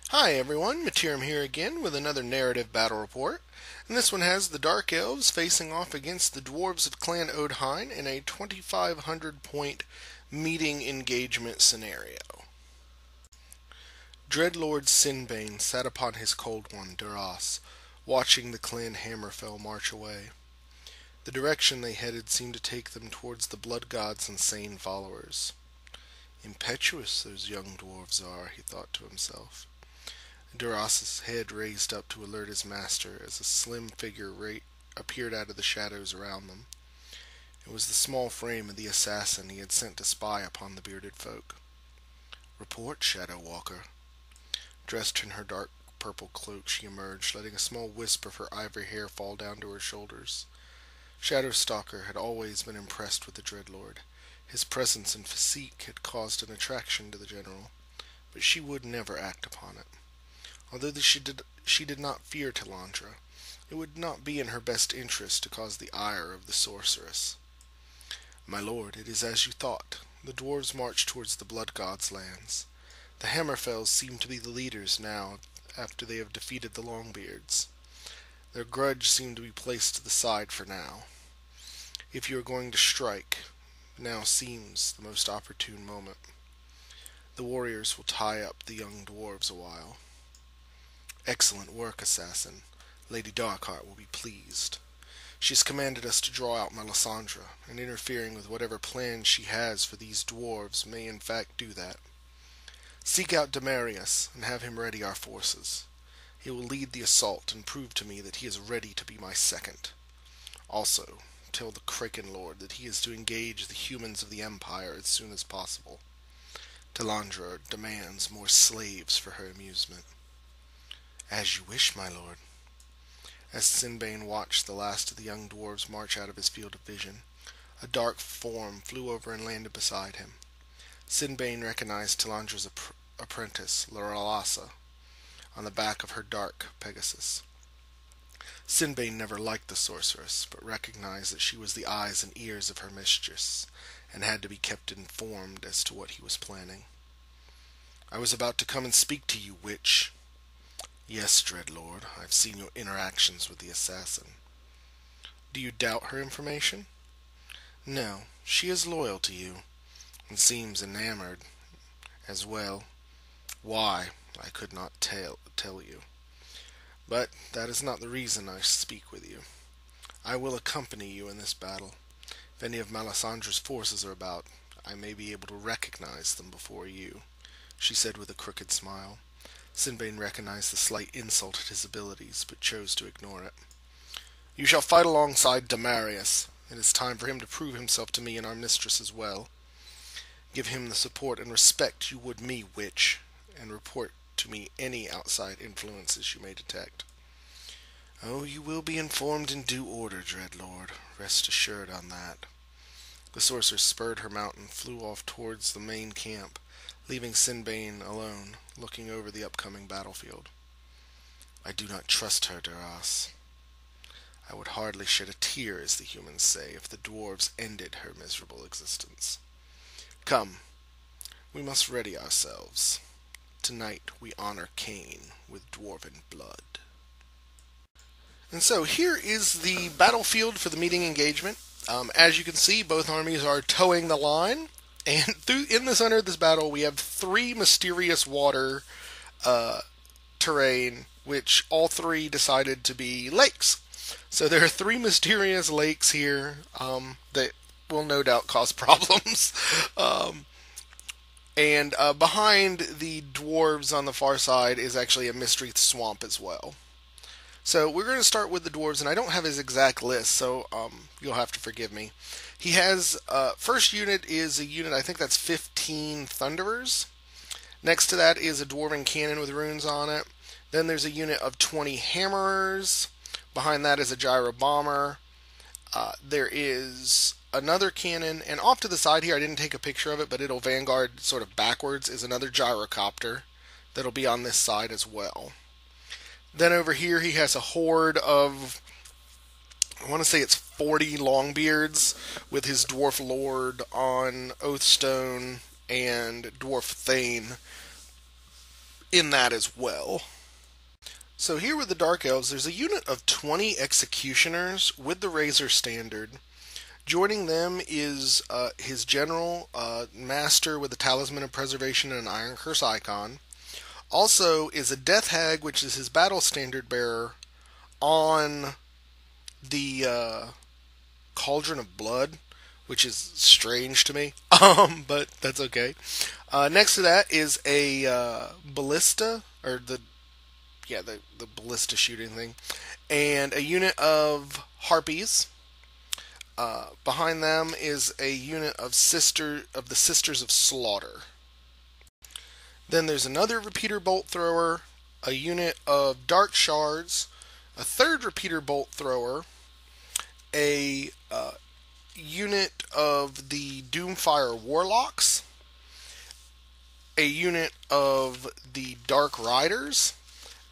Hi everyone, Materim here again with another narrative battle report. And this one has the Dark Elves facing off against the Dwarfs of Clan Odhein in a 2,500 point meeting engagement scenario. Dreadlord Sinbane sat upon his cold one, Duras, watching the clan Hammerfell march away. The direction they headed seemed to take them towards the Blood God's insane followers. Impetuous those young dwarves are, he thought to himself. Duras's head raised up to alert his master as a slim figure appeared out of the shadows around them. It was the small frame of the assassin he had sent to spy upon the bearded folk. "Report, Shadow Walker." Dressed in her dark purple cloak, she emerged, letting a small wisp of her ivory hair fall down to her shoulders. Shadowstalker had always been impressed with the Dreadlord. His presence and physique had caused an attraction to the general, but she would never act upon it. Although she did not fear Talandra, it would not be in her best interest to cause the ire of the sorceress. "My lord, it is as you thought. The dwarves march towards the Blood God's lands. The Hammerfells seem to be the leaders now, after they have defeated the Longbeards. Their grudge seemed to be placed to the side for now. If you are going to strike, now seems the most opportune moment. The warriors will tie up the young dwarves a while." "Excellent work, assassin. Lady Darkheart will be pleased. She has commanded us to draw out Melisandre, and interfering with whatever plans she has for these dwarves may in fact do that. Seek out Demarius, and have him ready our forces. He will lead the assault and prove to me that he is ready to be my second. Also, tell the Kraken Lord that he is to engage the humans of the Empire as soon as possible. Talandra demands more slaves for her amusement." "As you wish, my lord." As Sinbane watched the last of the young dwarves march out of his field of vision, a dark form flew over and landed beside him. Sinbane recognized Talandra's apprentice, Lorelasa, on the back of her dark Pegasus. Sinbane never liked the sorceress, but recognized that she was the eyes and ears of her mistress, and had to be kept informed as to what he was planning. "I was about to come and speak to you, witch." "Yes, Dreadlord, I've seen your interactions with the assassin." "Do you doubt her information?" "No, she is loyal to you, and seems enamored as well. Why, I could not tell you. But that is not the reason I speak with you. I will accompany you in this battle. If any of Melisandre's forces are about, I may be able to recognize them before you," she said with a crooked smile. Sinbane recognized the slight insult at his abilities, but chose to ignore it. "You shall fight alongside Demarius. It is time for him to prove himself to me and our mistress as well. Give him the support and respect you would me, witch, and report to me any outside influences you may detect." "Oh, you will be informed in due order, Dreadlord. Rest assured on that." The sorceress spurred her mount and flew off towards the main camp, leaving Sinbane alone, looking over the upcoming battlefield. "I do not trust her, Duras. I would hardly shed a tear, as the humans say, if the dwarves ended her miserable existence. Come, we must ready ourselves. Tonight we honor Cain with dwarven blood." And so here is the battlefield for the meeting engagement. As you can see, both armies are towing the line. And in the center of this battle, we have three mysterious water terrain, which all three decided to be lakes. So there are three mysterious lakes here that will no doubt cause problems. And behind the dwarves on the far side is actually a mystery swamp as well. So we're going to start with the dwarves, and I don't have his exact list, so you'll have to forgive me. He has, first unit is a unit, I think that's 15 Thunderers. Next to that is a Dwarven Cannon with runes on it. Then there's a unit of 20 Hammerers. Behind that is a Gyro Bomber. There is another cannon, and off to the side here, I didn't take a picture of it, but it'll Vanguard sort of backwards, is another Gyrocopter that'll be on this side as well. Then over here he has a horde of, I want to say it's 40 Longbeards with his Dwarf Lord on Oathstone and Dwarf Thane in that as well. So here with the Dark Elves, there's a unit of 20 Executioners with the Razor Standard. Joining them is his General, Master with the Talisman of Preservation and an Iron Curse icon. Also is a Death Hag, which is his Battle Standard Bearer, on the Cauldron of Blood, which is strange to me, but that's okay. Next to that is a ballista, or the ballista shooting thing, and a unit of harpies. Behind them is a unit of the Sisters of Slaughter. Then there's another repeater bolt thrower, a unit of dark shards, a third repeater bolt thrower, a unit of the Doomfire Warlocks, a unit of the Dark Riders,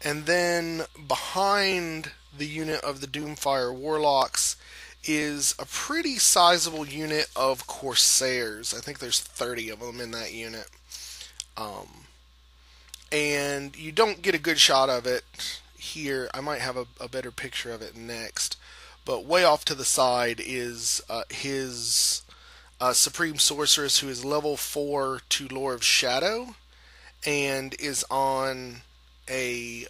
and then behind the unit of the Doomfire Warlocks is a pretty sizable unit of Corsairs. I think there's 30 of them in that unit. And you don't get a good shot of it here. I might have a better picture of it next. But way off to the side is his Supreme Sorceress, who is level 4 to Lore of Shadow, and is on a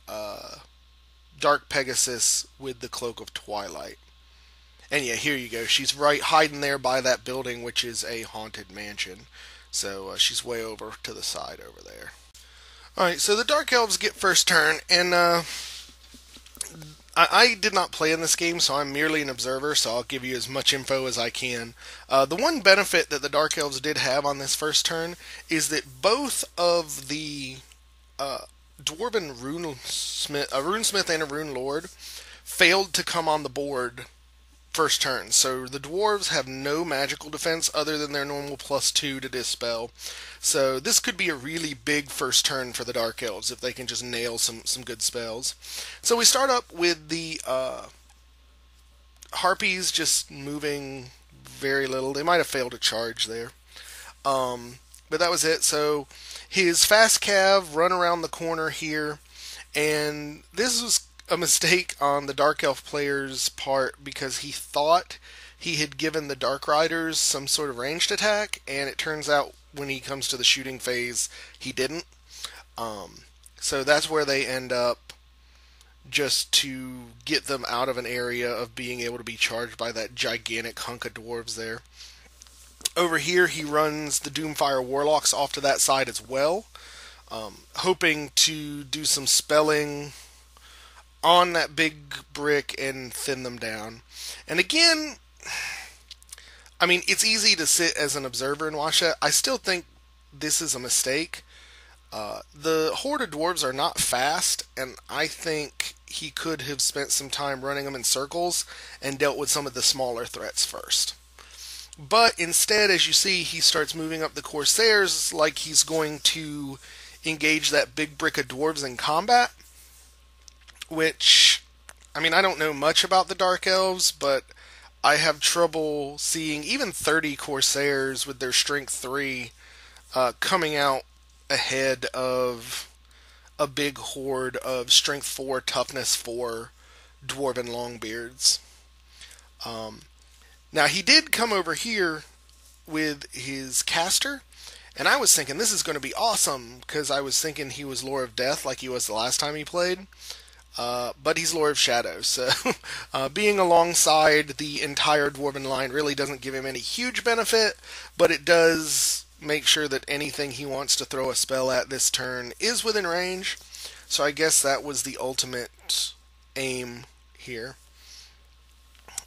Dark Pegasus with the Cloak of Twilight. And yeah, here you go. She's right hiding there by that building, which is a haunted mansion. So she's way over to the side over there. Alright, so the Dark Elves get first turn, and I did not play in this game, so I'm merely an observer, so I'll give you as much info as I can. The one benefit that the Dark Elves did have on this first turn is that both of the Dwarven Runesmith, a Runesmith and a Rune Lord, failed to come on the board first turn. So the dwarves have no magical defense other than their normal +2 to dispel. So this could be a really big first turn for the Dark Elves if they can just nail some good spells. So we start up with the Harpies just moving very little. They might have failed a charge there. But that was it. So his fast cav run around the corner here, and this was a mistake on the Dark Elf player's part because he thought he had given the Dark Riders some sort of ranged attack, and it turns out when he comes to the shooting phase, he didn't. So that's where they end up, just to get them out of an area of being able to be charged by that gigantic hunk of dwarves there. Over here, he runs the Doomfire Warlocks off to that side as well, hoping to do some spelling on that big brick and thin them down. And again, I mean, it's easy to sit as an observer and watch that. I still think this is a mistake. The horde of dwarves are not fast, and I think he could have spent some time running them in circles and dealt with some of the smaller threats first. But instead, as you see, he starts moving up the Corsairs like he's going to engage that big brick of dwarves in combat. Which, I mean, I don't know much about the Dark Elves, but I have trouble seeing even 30 Corsairs with their Strength 3 coming out ahead of a big horde of Strength 4, Toughness 4 Dwarven Longbeards. Now, he did come over here with his caster, and I was thinking this is going to be awesome, because I was thinking he was Lore of Death like he was the last time he played. But he's Lore of Shadow, so being alongside the entire Dwarven line really doesn't give him any huge benefit, but it does make sure that anything he wants to throw a spell at this turn is within range, so I guess that was the ultimate aim here.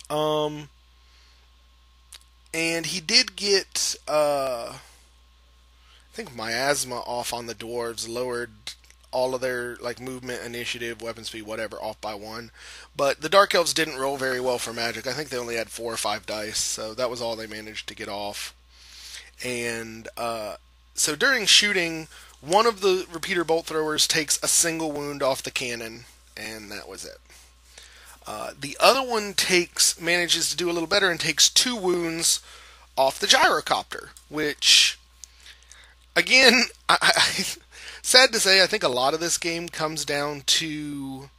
And he did get, I think, Miasma off on the dwarves, lowered all of their movement, initiative, weapon speed, whatever, off by 1. But the Dark Elves didn't roll very well for magic. I think they only had 4 or 5 dice, so that was all they managed to get off. And so during shooting, one of the repeater bolt throwers takes a single wound off the cannon, and that was it. The other one manages to do a little better and takes 2 wounds off the gyrocopter, which, again, Sad to say, I think a lot of this game comes down to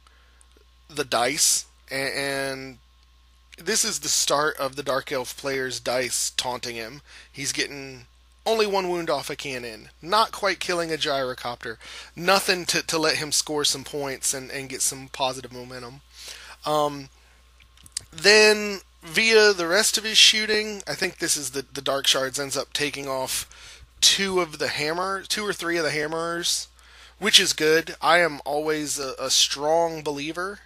the dice, and this is the start of the Dark Elf player's dice taunting him. He's getting only one wound off a cannon, not quite killing a gyrocopter, nothing to let him score some points and get some positive momentum. Then, via the rest of his shooting, I think this is the Dark Shards ends up taking off two or three of the hammerers, which is good. I am always a strong believer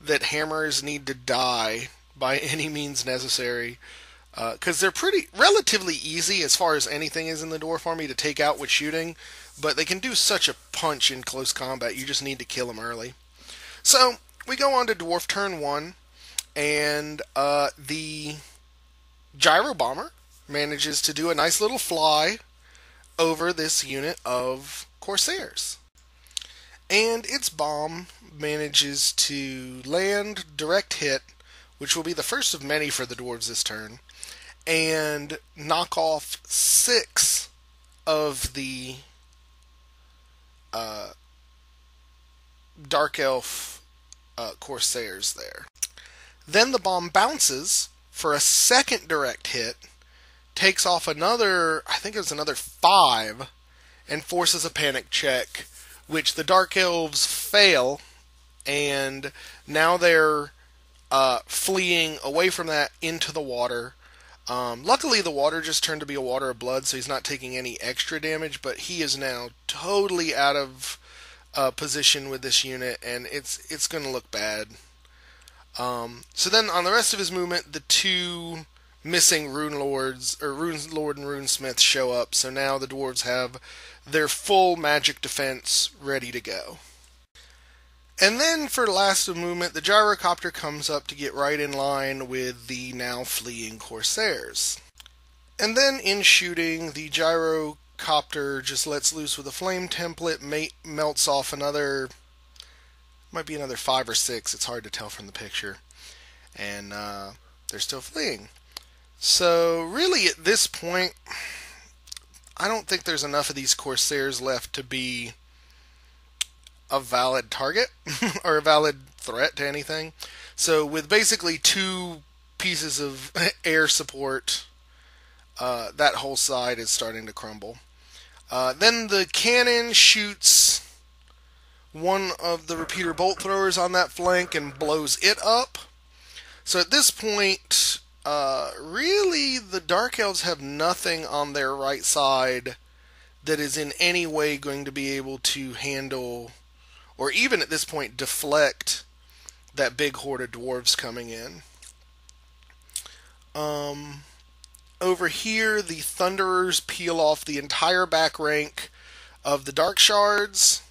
that hammers need to die by any means necessary, because they're relatively easy as far as anything is in the Dwarf army to take out with shooting, but they can do such a punch in close combat, you just need to kill them early. So, we go on to Dwarf turn 1, and the Gyro Bomber manages to do a nice little fly over this unit of Corsairs. And its bomb manages to land direct hit, which will be the first of many for the Dwarves this turn, and knock off 6 of the Dark Elf Corsairs there. Then the bomb bounces for a second direct hit, takes off another, I think it was another 5, and forces a panic check, which the Dark Elves fail, and now they're fleeing away from that into the water. Luckily, the water just turned to be a water of blood, so he's not taking any extra damage, but he is now totally out of position with this unit, and it's going to look bad. So then, on the rest of his movement, the 2 missing Rune Lords, or Rune Lord and Rune Smith, show up, so now the Dwarves have their full magic defense ready to go. And then, for the last of movement, the Gyrocopter comes up to get right in line with the now fleeing Corsairs. And then, in shooting, the Gyrocopter just lets loose with a flame template, melts off another, might be another 5 or 6, it's hard to tell from the picture. And they're still fleeing. So, really, at this point, I don't think there's enough of these Corsairs left to be a valid target or a valid threat to anything. So with basically 2 pieces of air support, that whole side is starting to crumble. Then the cannon shoots one of the repeater bolt throwers on that flank and blows it up. So at this point, really the Dark Elves have nothing on their right side that is in any way going to be able to handle, or even at this point deflect, that big horde of dwarves coming in. Over here, the Thunderers peel off the entire back rank of the Dark Shards.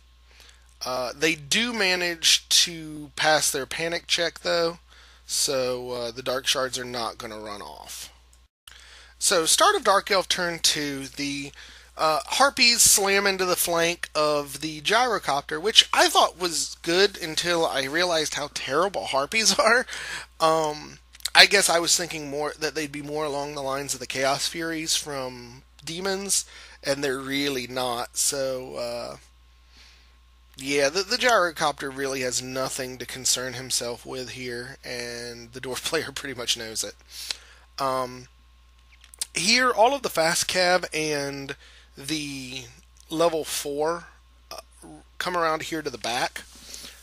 They do manage to pass their panic check, though, so the Dark Shards are not going to run off. So, start of Dark Elf turn 2, the Harpies slam into the flank of the Gyrocopter, which I thought was good until I realized how terrible Harpies are. I guess I was thinking more that they'd be more along the lines of the Chaos Furies from Demons, and they're really not. So, yeah, the Gyrocopter really has nothing to concern himself with here, and the Dwarf player pretty much knows it. Here, all of the fast cav and the level 4 come around here to the back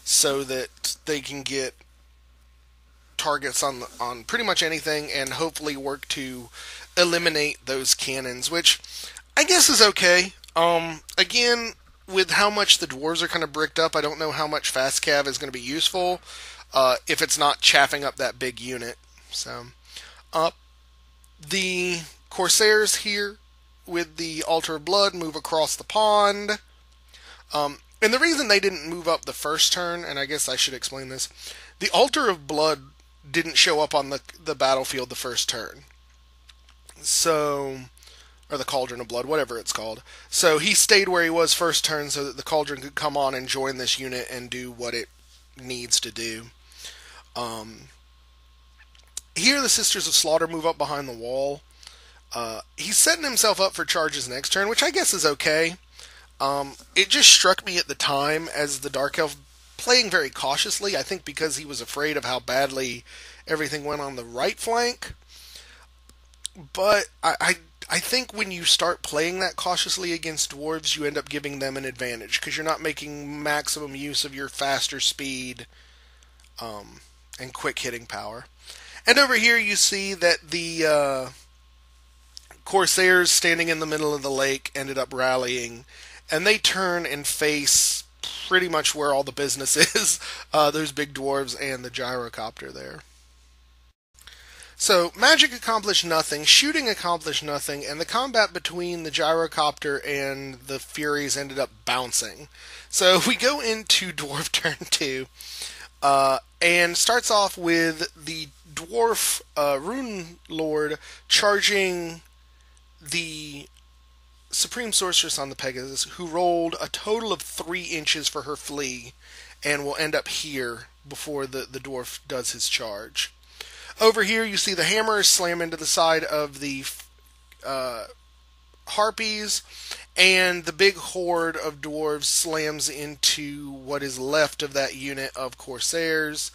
so that they can get targets on pretty much anything and hopefully work to eliminate those cannons, which I guess is okay. Again, with how much the dwarves are kind of bricked up, I don't know how much fast cav is going to be useful if it's not chaffing up that big unit. So, the Corsairs here with the Altar of Blood move across the pond. And the reason they didn't move up the first turn, and I guess I should explain this, the Altar of Blood didn't show up on the battlefield the first turn. So, or the Cauldron of Blood, whatever it's called. So he stayed where he was first turn so that the Cauldron could come on and join this unit and do what it needs to do. Here the Sisters of Slaughter move up behind the wall. He's setting himself up for charges next turn, which I guess is okay. It just struck me at the time as the Dark Elf playing very cautiously. I think because he was afraid of how badly everything went on the right flank. But I think when you start playing that cautiously against dwarves, you end up giving them an advantage because you're not making maximum use of your faster speed and quick hitting power. And over here you see that the Corsairs standing in the middle of the lake ended up rallying, and they turn and face pretty much where all the business is. Those big dwarves and the gyrocopter there. So, magic accomplished nothing, shooting accomplished nothing, and the combat between the gyrocopter and the Furies ended up bouncing. So, we go into Dwarf Turn 2, and starts off with the Dwarf Rune Lord charging the Supreme Sorceress on the Pegasus, who rolled a total of 3 inches for her flee, and will end up here before the dwarf does his charge. Over here, you see the hammers slam into the side of the harpies, and the big horde of dwarves slams into what is left of that unit of Corsairs.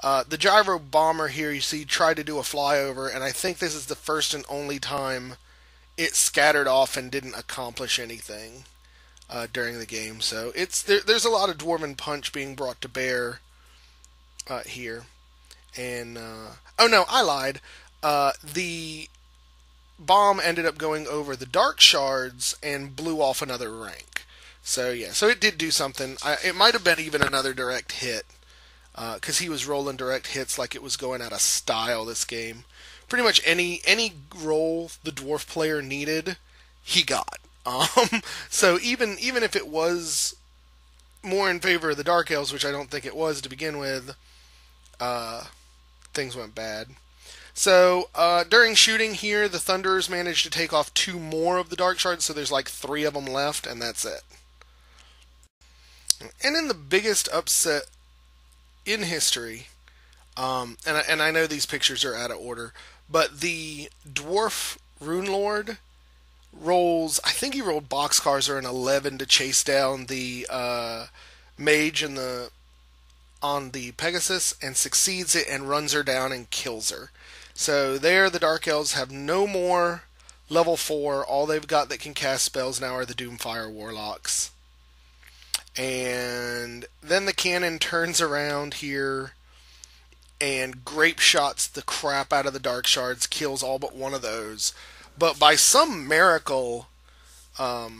The gyro bomber here, you see, tried to do a flyover, and I think this is the first and only time it scattered off and didn't accomplish anything during the game. So there's a lot of dwarven punch being brought to bear here. And oh no, I lied. The bomb ended up going over the dark shards and blew off another rank. So yeah, so it did do something. It might have been even another direct hit, because he was rolling direct hits like it was going out of style this game. Pretty much any roll the dwarf player needed, he got. So even if it was more in favor of the Dark Elves, which I don't think it was to begin with, things went bad. So during shooting here, the Thunderers managed to take off 2 more of the Dark Shards, so there's like 3 of them left, and that's it. And in the biggest upset in history, and I know these pictures are out of order, but the Dwarf Rune Lord rolls, I think he rolled boxcars or an 11 to chase down the mage on the Pegasus, and succeeds it and runs her down and kills her. So there the Dark Elves have no more level 4. All they've got that can cast spells now are the Doomfire Warlocks. And then the cannon turns around here and grape shots the crap out of the Dark Shards, kills all but one of those. But by some miracle, the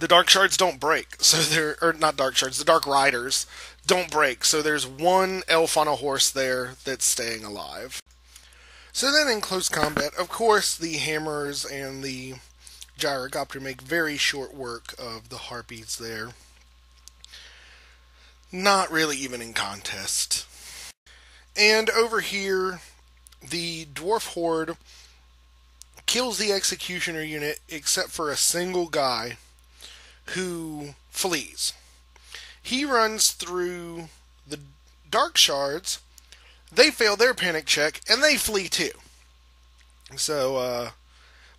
Dark Shards don't break. So or not Dark Shards, the Dark Riders don't break. So there's one elf on a horse there that's staying alive. So then in close combat, of course, the hammers and the gyrocopter make very short work of the harpies there. Not really even in contest. And over here, the dwarf horde kills the executioner unit except for a single guy who flees. He runs through the dark shards, they fail their panic check, and they flee too. So,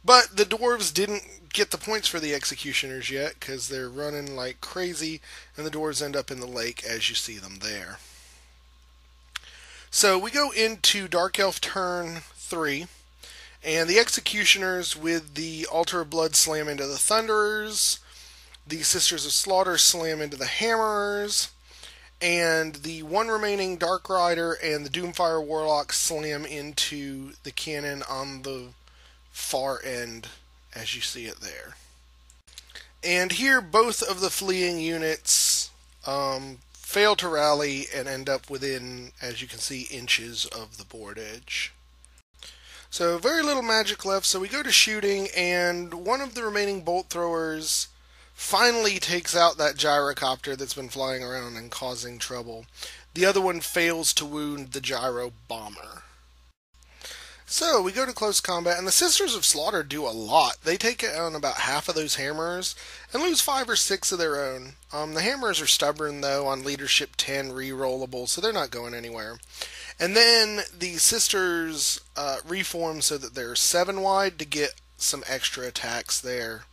but the dwarves didn't get the points for the executioners yet, because they're running like crazy, and the dwarves end up in the lake as you see them there. So we go into Dark Elf turn 3, and the executioners with the Altar of Blood slam into the Thunderers, the Sisters of Slaughter slam into the Hammerers, and the one remaining Dark Rider and the Doomfire Warlock slam into the cannon on the far end, as you see it there. And here both of the fleeing units fail to rally and end up within, as you can see, inches of the board edge. So very little magic left, so we go to shooting, and one of the remaining bolt throwers finally takes out that gyrocopter that's been flying around and causing trouble. The other one fails to wound the gyro bomber. So we go to close combat, and the Sisters of Slaughter do a lot. They take on about half of those hammers and lose 5 or 6 of their own. The hammers are stubborn, though, on leadership 10 re-rollable, so they're not going anywhere. And then the Sisters reform so that they're 7 wide to get some extra attacks there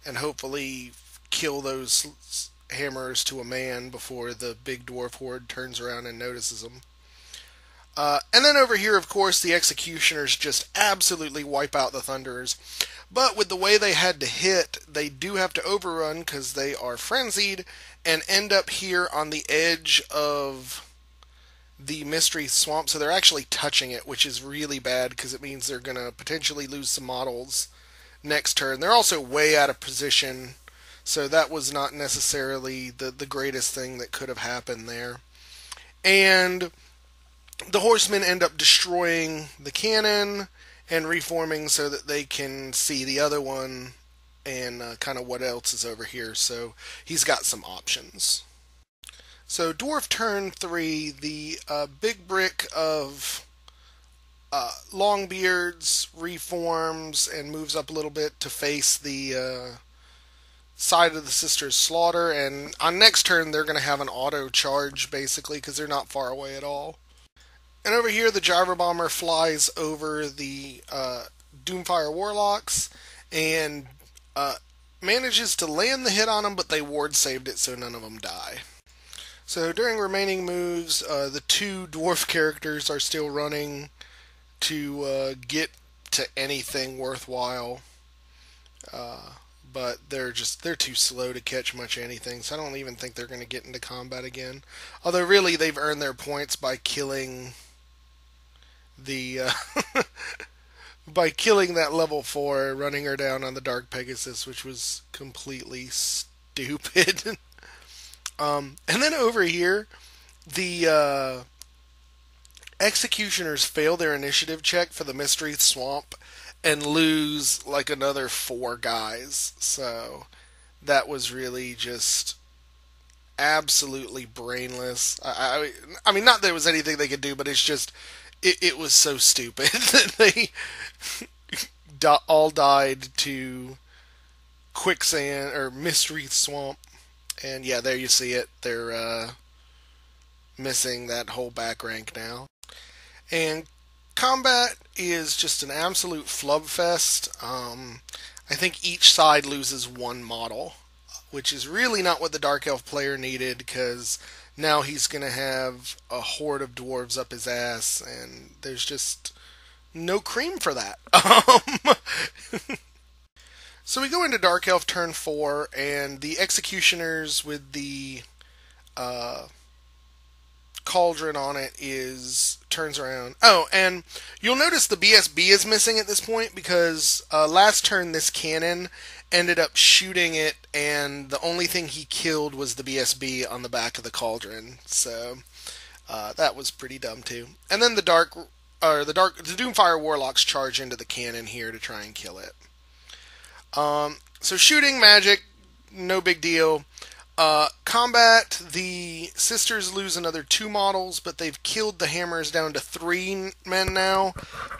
and hopefully kill those hammers to a man before the big dwarf horde turns around and notices them. And then over here, of course, the executioners just absolutely wipe out the thunderers. But with the way they had to hit, they do have to overrun because they are frenzied and end up here on the edge of the mystery swamp. So they're actually touching it, which is really bad because it means they're going to potentially lose some models next turn. They're also way out of position, so that was not necessarily the greatest thing that could have happened there. And the horsemen end up destroying the cannon and reforming so that they can see the other one and kind of what else is over here. So he's got some options. So Dwarf turn 3, the big brick of Longbeards reforms and moves up a little bit to face the side of the Sisters' Slaughter. And on next turn, they're going to have an auto charge, basically, because they're not far away at all. And over here, the Gyro Bomber flies over the Doomfire Warlocks and manages to land the hit on them, but they ward saved it, so none of them die. So during remaining moves, the two dwarf characters are still running to get to anything worthwhile, but they're too slow to catch much anything, so I don't even think they're going to get into combat again. Although really they've earned their points by killing the by killing that level 4, running her down on the Dark Pegasus, which was completely stupid. And then over here, the executioners fail their initiative check for the Mystery Swamp and lose like another 4 guys. So that was really just absolutely brainless. I mean, not that there was anything they could do, but it's just, it was so stupid that they all died to quicksand or Mystery Swamp. And yeah, there you see it. They're missing that whole back rank now. And combat is just an absolute flubfest. I think each side loses 1 model, which is really not what the Dark Elf player needed, because now he's going to have a horde of dwarves up his ass, and there's just no cream for that. So we go into Dark Elf turn 4, and the executioners with the cauldron on it turns around. Oh, and you'll notice the BSB is missing at this point because last turn this cannon ended up shooting it, and the only thing he killed was the BSB on the back of the cauldron. So that was pretty dumb too. And then the Doomfire Warlocks charge into the cannon here to try and kill it. So shooting, magic, no big deal. Combat, the Sisters lose another 2 models, but they've killed the hammers down to 3 men now,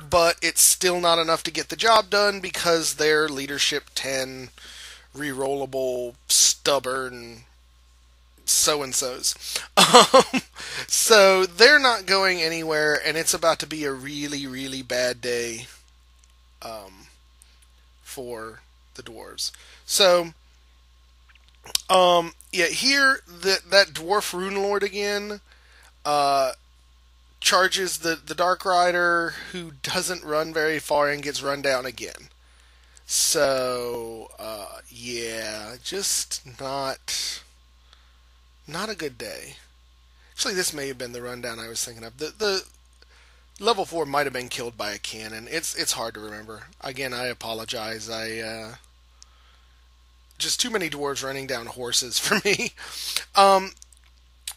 but it's still not enough to get the job done because they're leadership 10, rerollable, stubborn so-and-sos. So they're not going anywhere, and it's about to be a really, really bad day for the dwarves. So yeah, here that dwarf rune lord again charges the Dark Rider, who doesn't run very far and gets run down again. So yeah, just not a good day. Actually, this may have been the rundown I was thinking of. The level 4 might have been killed by a cannon. It's hard to remember. Again, I apologize. Just too many dwarves running down horses for me. And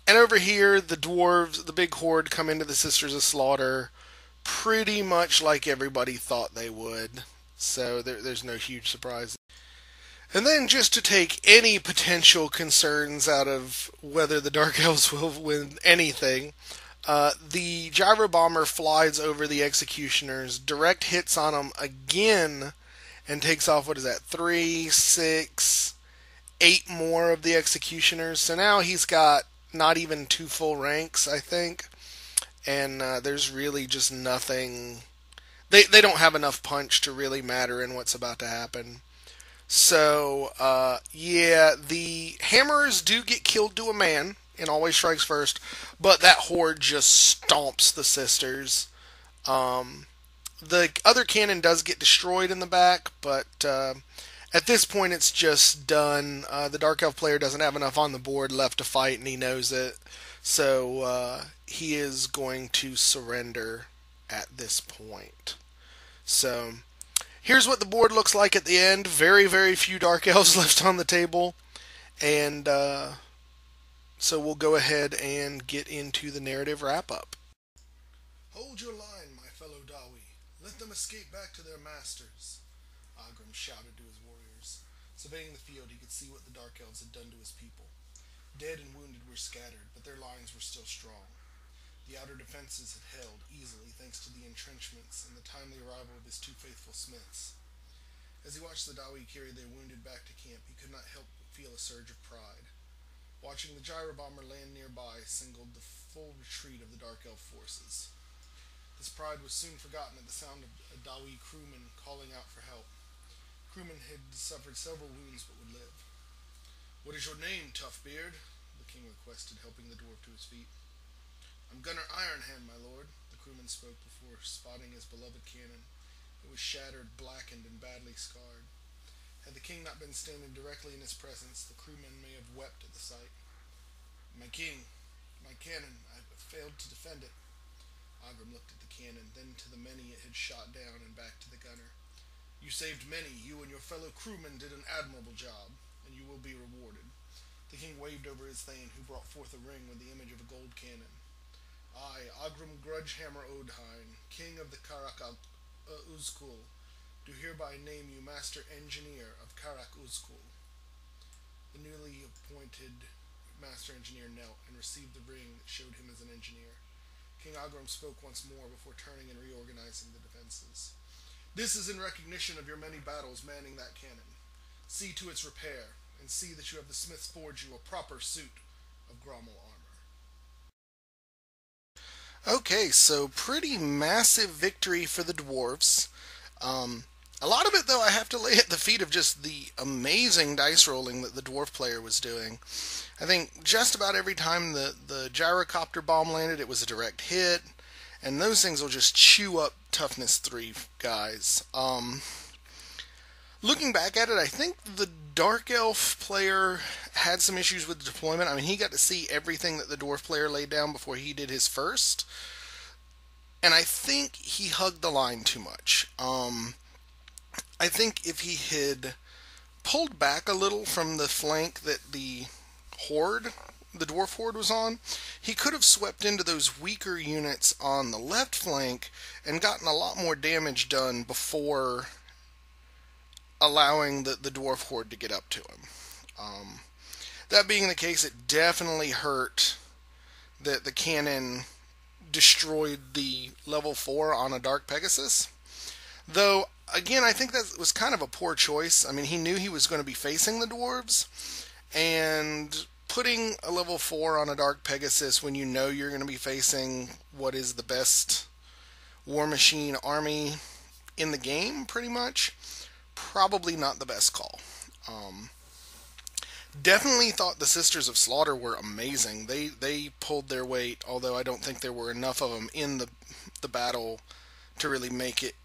over here, the dwarves, the big horde, come into the Sisters of Slaughter pretty much like everybody thought they would. So there's no huge surprise. And then, just to take any potential concerns out of whether the Dark Elves will win anything, the Gyro Bomber flies over the executioners, direct hits on them again, and takes off, 3, 6, 8 more of the executioners. So now he's got not even 2 full ranks, I think. And there's really just nothing. They don't have enough punch to really matter in what's about to happen. So, yeah, the hammers do get killed to a man in Always Strikes First, but that horde just stomps the sisters. Um, the other cannon does get destroyed in the back, but at this point it's just done. The Dark Elf player doesn't have enough on the board left to fight, and he knows it. So he is going to surrender at this point. So here's what the board looks like at the end. Very, very few Dark Elves left on the table. And so we'll go ahead and get into the narrative wrap up. Hold your line, my fellow Dawi. Let them escape back to their masters, Ogrim shouted to his warriors. Surveying the field, he could see what the Dark Elves had done to his people. Dead and wounded were scattered, but their lines were still strong. The outer defenses had held easily thanks to the entrenchments and the timely arrival of his two faithful smiths. As he watched the Dawi carry their wounded back to camp, he could not help but feel a surge of pride. Watching the gyro bomber land nearby signaled the full retreat of the Dark Elf forces. This pride was soon forgotten at the sound of a Dawi crewman calling out for help. Crewman had suffered several wounds but would live. "What is your name, Toughbeard?" the king requested, helping the dwarf to his feet. "I'm Gunner Ironhand, my lord," the crewman spoke before spotting his beloved cannon. It was shattered, blackened, and badly scarred. Had the king not been standing directly in his presence, the crewman may have wept at the sight. "My king, my cannon, I failed to defend it." Ogrim looked at the cannon, then to the many it had shot down, and back to the gunner. "You saved many. You and your fellow crewmen did an admirable job, and you will be rewarded." The king waved over his thane, who brought forth a ring with the image of a gold cannon. "I, Ogrim Grudgehammer Odhein, king of the Karak Uzkul, do hereby name you Master Engineer of Karak Uzkul." The newly appointed Master Engineer knelt and received the ring that showed him as an engineer. King Ogrim spoke once more before turning and reorganizing the defenses. "This is in recognition of your many battles manning that cannon. See to its repair, and see that you have the smiths forge you a proper suit of Grommel armor." Okay, so pretty massive victory for the dwarves. A lot of it, though, I have to lay at the feet of just the amazing dice rolling that the dwarf player was doing. I think just about every time the gyrocopter bomb landed, it was a direct hit, and those things will just chew up toughness 3 guys. Looking back at it, I think the Dark Elf player had some issues with the deployment. I mean, he got to see everything that the Dwarf player laid down before he did his first, and I think he hugged the line too much. I think if he had pulled back a little from the flank that the Dwarf Horde was on, he could have swept into those weaker units on the left flank and gotten a lot more damage done before allowing the Dwarf Horde to get up to him. That being the case, it definitely hurt that the cannon destroyed the level 4 on a Dark Pegasus. Though, again, I think that was kind of a poor choice. I mean, he knew he was going to be facing the dwarves, and putting a level 4 on a Dark Pegasus when you know you're going to be facing what is the best War Machine army in the game, pretty much, probably not the best call. Definitely thought the Sisters of Slaughter were amazing. They pulled their weight, although I don't think there were enough of them in the battle to really make it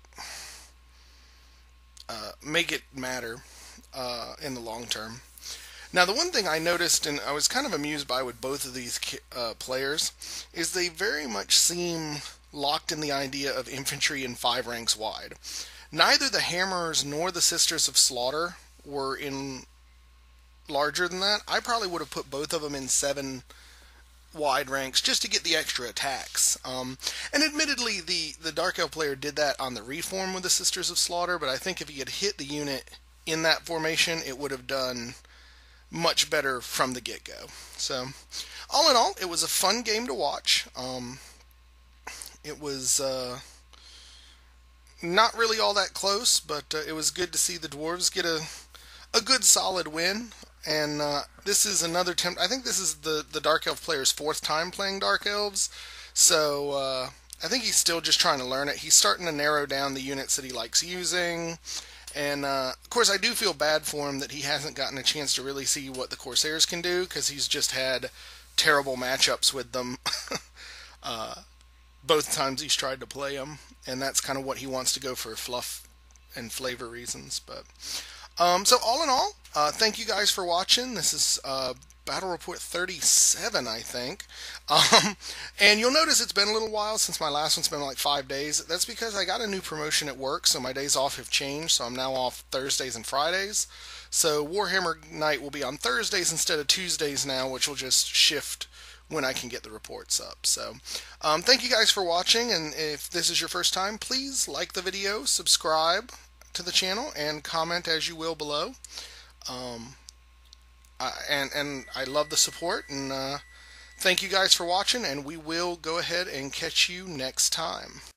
matter in the long term. Now, the one thing I noticed, and I was kind of amused by with both of these players, is they very much seem locked in the idea of infantry in 5 ranks wide. Neither the Hammerers nor the Sisters of Slaughter were in larger than that. I probably would have put both of them in 7 wide ranks just to get the extra attacks. And admittedly, the Dark Elf player did that on the reform with the Sisters of Slaughter, but I think if he had hit the unit in that formation, it would have done much better from the get-go. So, all in all, it was a fun game to watch. It was not really all that close, but it was good to see the Dwarves get a good solid win. And this is another I think this is the Dark Elf player's 4th time playing Dark Elves, so I think he's still just trying to learn it. He's starting to narrow down the units that he likes using, And of course, I do feel bad for him that he hasn't gotten a chance to really see what the Corsairs can do, because he's just had terrible matchups with them both times he's tried to play them, and that's kind of what he wants to go for, fluff and flavor reasons. But so all in all, thank you guys for watching. This is Battle Report 37, I think. And you'll notice it's been a little while since my last one's been like 5 days. That's because I got a new promotion at work, so my days off have changed. So I'm now off Thursdays and Fridays. So Warhammer Night will be on Thursdays instead of Tuesdays now, which will just shift when I can get the reports up. So thank you guys for watching, and if this is your first time, please like the video, subscribe to the channel, and comment as you will below. And I love the support, and thank you guys for watching, and we will go ahead and catch you next time.